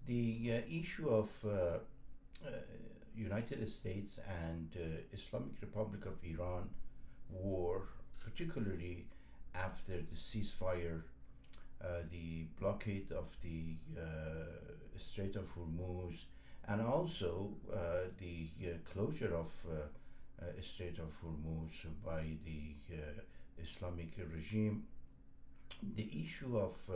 The issue of uh, United States and Islamic Republic of Iran war, particularly after the ceasefire, the blockade of the Strait of Hormuz, and also the closure of Strait of Hormuz by the Islamic regime, the issue of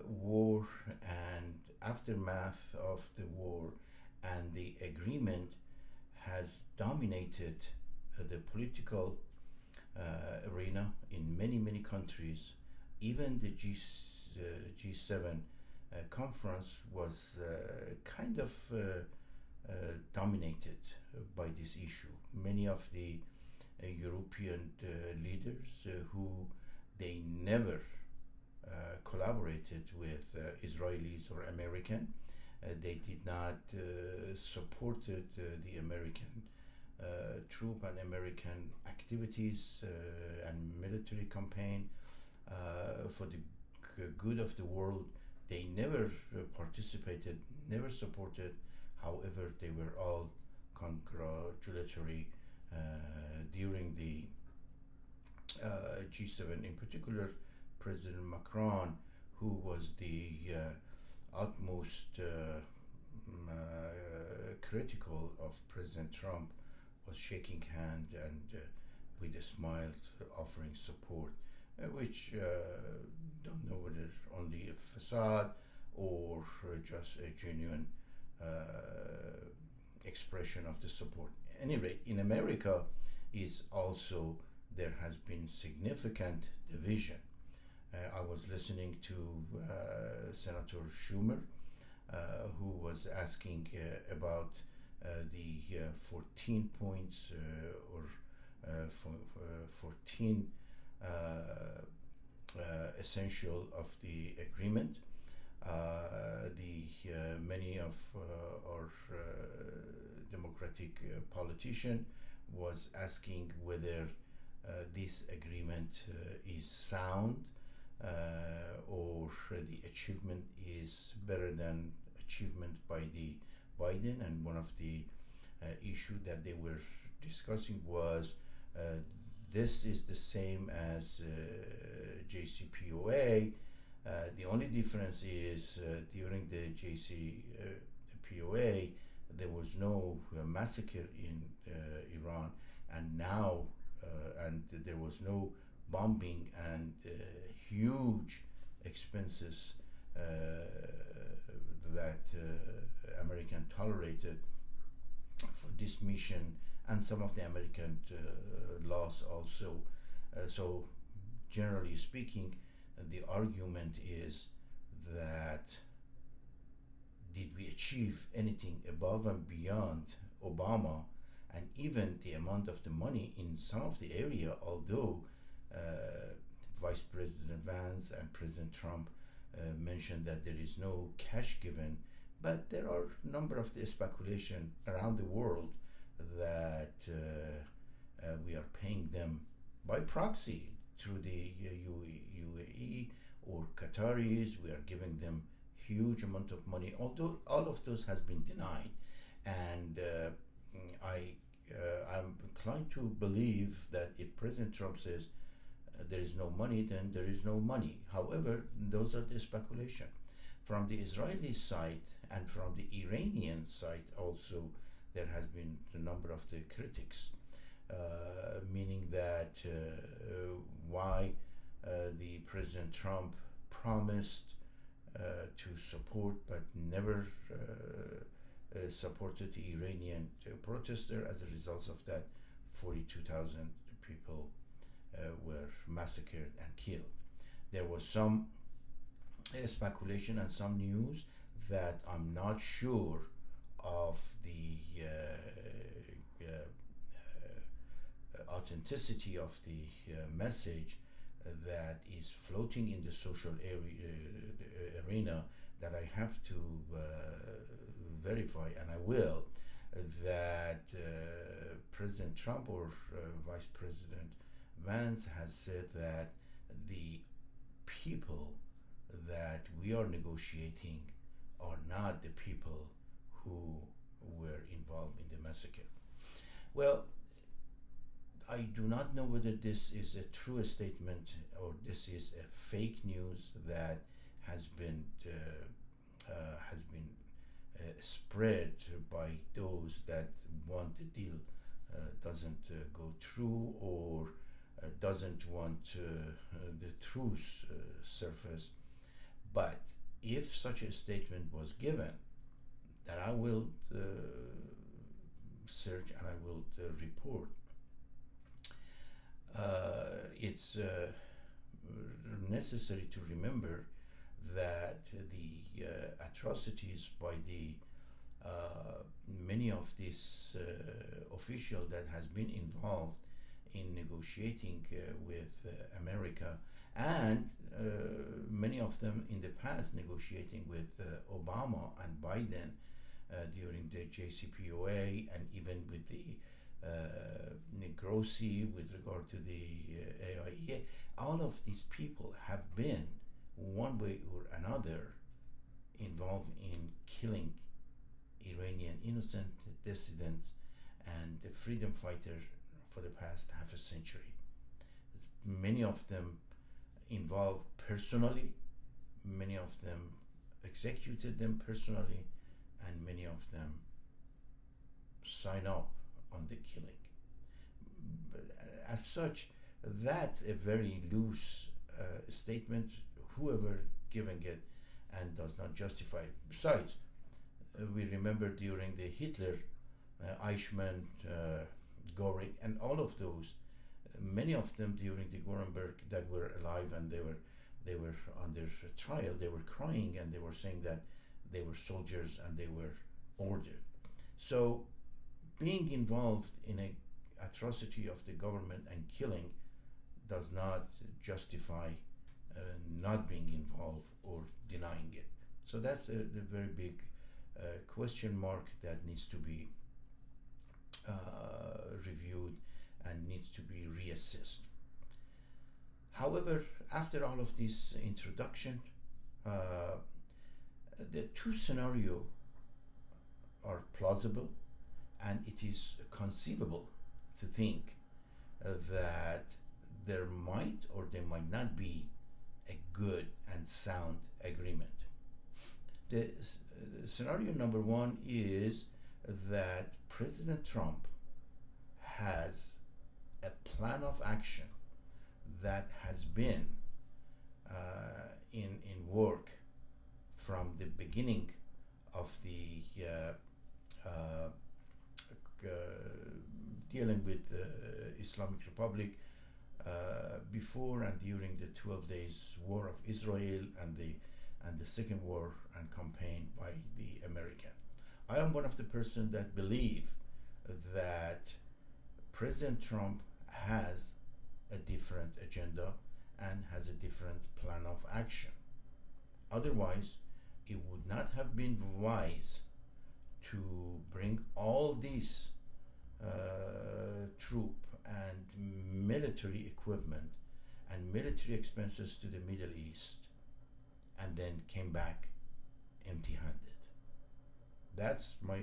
war and aftermath of the war and the agreement has dominated the political arena in many countries. Even the G7 conference was kind of dominated by this issue. Many of the European leaders who they never collaborated with Israelis or American. They did not supported the American troop and American activities and military campaign for the good of the world. They never participated, never supported. However, they were all congratulatory during the G7, in particular President Macron, who was the utmost critical of President Trump, was shaking hand and with a smile offering support, which don't know whether only a facade or just a genuine expression of the support. At any rate, in America is also there has been significant division. I was listening to Senator Schumer, who was asking about the 14 points or 14 essential of the agreement. The many of our democratic politician was asking whether this agreement is sound or the achievement is better than achievement by the Biden. And one of the issue that they were discussing was this is the same as JCPOA. The only difference is during the JCPOA there was no massacre in Iran, and now and there was no bombing and huge expenses that American tolerated for this mission, and some of the American loss also. So generally speaking, the argument is that did we achieve anything above and beyond Obama, and even the amount of the money in some of the area, although Vice President Vance and President Trump mentioned that there is no cash given, but there are a number of the speculation around the world that we are paying them by proxy through the UAE or Qataris. We are giving them huge amount of money, although all of those has been denied. And I'm inclined to believe that if President Trump says there is no money, then there is no money. However, those are the speculation. From the Israeli side and from the Iranian side also, there has been a number of the critics, meaning that why the President Trump promised to support but never supported the Iranian protester. As a result of that, 42,000 people were massacred and killed. There was some speculation and some news that I'm not sure of the authenticity of the message that is floating in the social arena, that I have to verify, and I will, that President Trump or Vice President Vance has said that the people that we are negotiating are not the people who were involved in the massacre. Well, I do not know whether this is a true statement or this is a fake news that has been spread by those that want the deal doesn't go through, or doesn't want the truth surface. But if such a statement was given, that I will search and I will report. It's necessary to remember that the atrocities by the many of these officials that has been involved in negotiating with America, and many of them in the past negotiating with Obama and Biden during the JCPOA, and even with the Grossi with regard to the AIEA. All of these people have been, one way or another, involved in killing Iranian innocent dissidents and freedom fighters for the past half a century. Many of them involved personally, many of them executed them personally, and many of them sign up on the killing. But as such, that's a very loose statement, whoever giving it, and does not justify it. Besides, we remember during the Hitler, Eichmann, Göring, and all of those, many of them during the Nuremberg that were alive and they were on their trial, they were crying and they were saying that they were soldiers and they were ordered. So being involved in a atrocity of the government and killing does not justify not being involved or denying it. So that's a very big question mark that needs to be reviewed and needs to be reassessed. However, after all of this introduction, the two scenarios are plausible, and it is conceivable to think that there might or there might not be a good and sound agreement. The scenario number one is that President Trump has a plan of action that has been in work from the beginning of the dealing with the Islamic Republic before and during the 12 days war of Israel and the second war and campaign by the American. I am one of the persons that believe that President Trump has a different agenda and has a different plan of action. Otherwise, it would not have been wise to bring all these troop and military equipment and military expenses to the Middle East and then came back empty-handed. That's my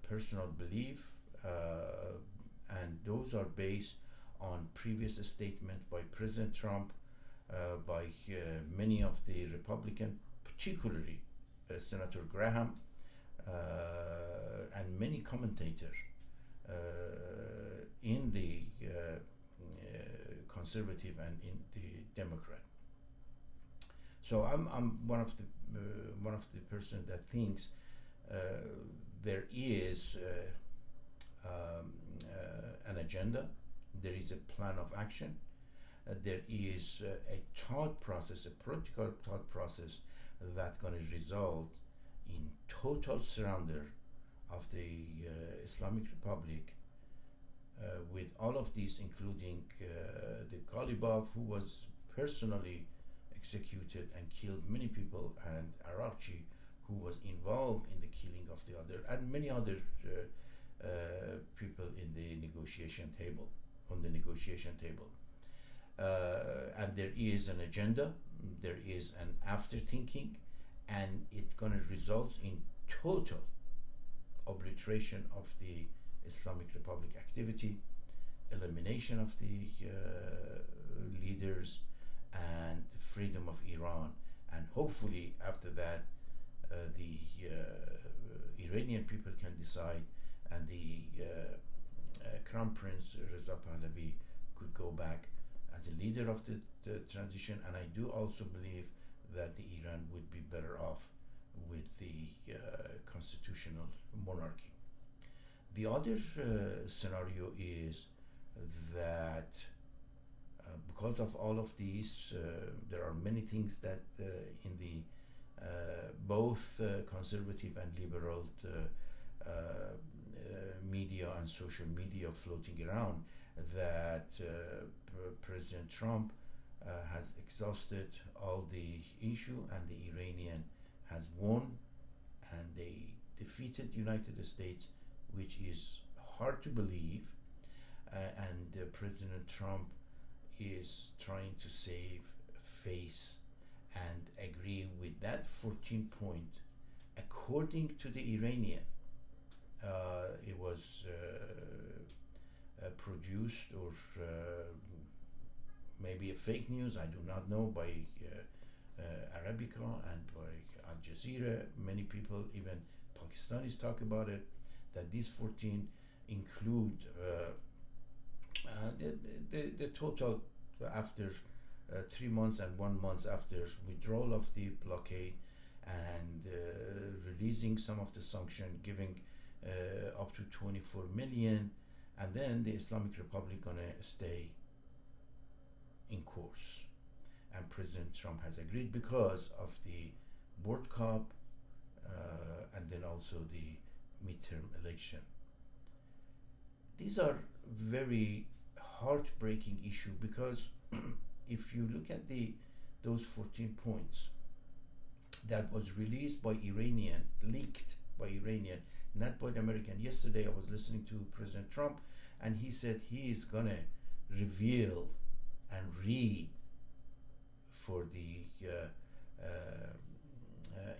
personal belief, and those are based on previous statement by President Trump, by many of the Republican, particularly Senator Graham, and many commentators in the conservative and in the Democrat. So I'm one of the person that thinks there is an agenda, there is a plan of action, there is a thought process, a political thought process that's going to result in total surrender of the Islamic Republic, with all of these, including the Ghalibaf, who was personally executed and killed many people, and Arakchi, who was involved in the killing of the other, and many other people in the negotiation table, on the negotiation table. And there is an agenda, there is an after thinking, and it's going to result in total obliteration of the Islamic Republic activity, elimination of the leaders, and freedom of Iran. And hopefully, after that, the Iranian people can decide, and the Crown Prince Reza Pahlavi could go back as a leader of the transition. And I do also believe that the Iran would be better off with the constitutional monarchy. The other scenario is that because of all of these, there are many things that in the both conservative and liberal media and social media floating around, that President Trump has exhausted all the issue, and the Iranian has won, and they defeated United States, which is hard to believe. And President Trump is trying to save face and agree with that 14 point. According to the Iranian, it was produced, or maybe a fake news, I do not know, by Arabica and by Al Jazeera. Many people, even Pakistanis, talk about it, that these 14 include the total after 3 months and 1 month after withdrawal of the blockade, and releasing some of the sanction, giving up to 24 million, and then the Islamic Republic gonna stay in course. And President Trump has agreed because of the World Cup and then also the midterm election. These are very heartbreaking issue, because if you look at those 14 points that was released by Iranian, leaked by Iranian, not by the American. Yesterday I was listening to President Trump, and he said he is gonna reveal and read for the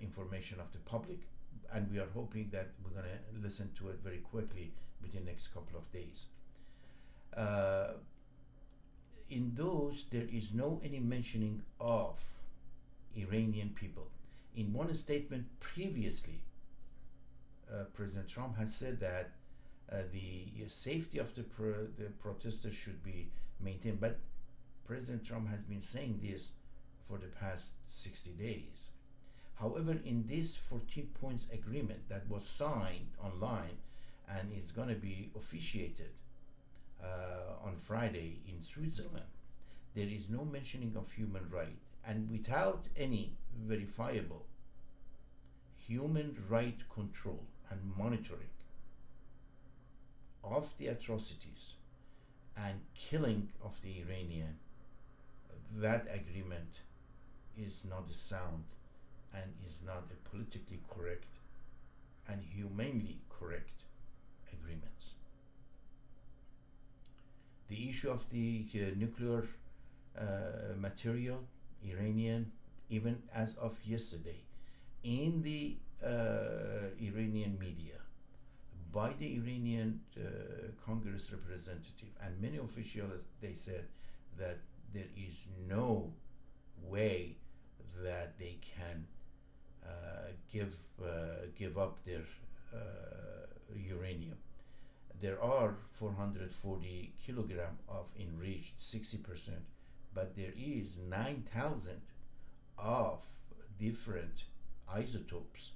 information of the public, and we are hoping that we're gonna listen to it very quickly within the next couple of days. In those, there is no any mentioning of Iranian people. In one statement previously, President Trump has said that the safety of the protesters should be maintained, but President Trump has been saying this for the past 60 days. However, in this 14 points agreement that was signed online and is going to be officiated on Friday in Switzerland, there is no mentioning of human rights, and without any verifiable human right control and monitoring of the atrocities and killing of the Iranian, that agreement is not sound and is not a politically correct and humanely correct agreements. The issue of the nuclear material, Iranian, even as of yesterday, in the Iranian media, by the Iranian Congress representative and many officials, they said that there is no way that they can give up their uranium. There are 440 kilogram of enriched 60%, but there is 9,000 of different isotopes,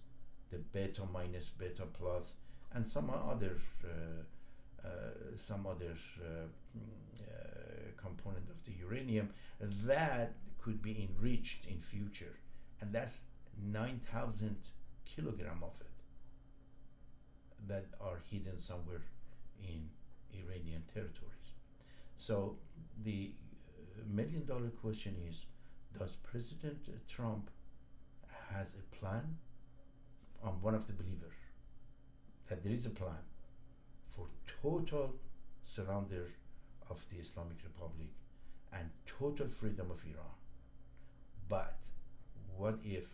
the beta minus, beta plus, and some other component of the uranium that could be enriched in future, and that's 9,000 kilogram of it that are hidden somewhere in Iranian territories. So the $1 million question is, does President Trump has a plan? I'm one of the believers that there is a plan for total surrender of the Islamic Republic and total freedom of Iran. But what if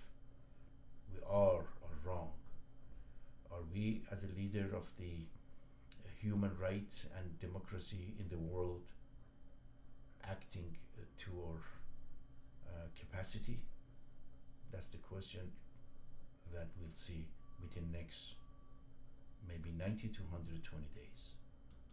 are wrong? Are we, as a leader of the human rights and democracy in the world, acting to our capacity? That's the question that we'll see within next maybe 90 to 120 days.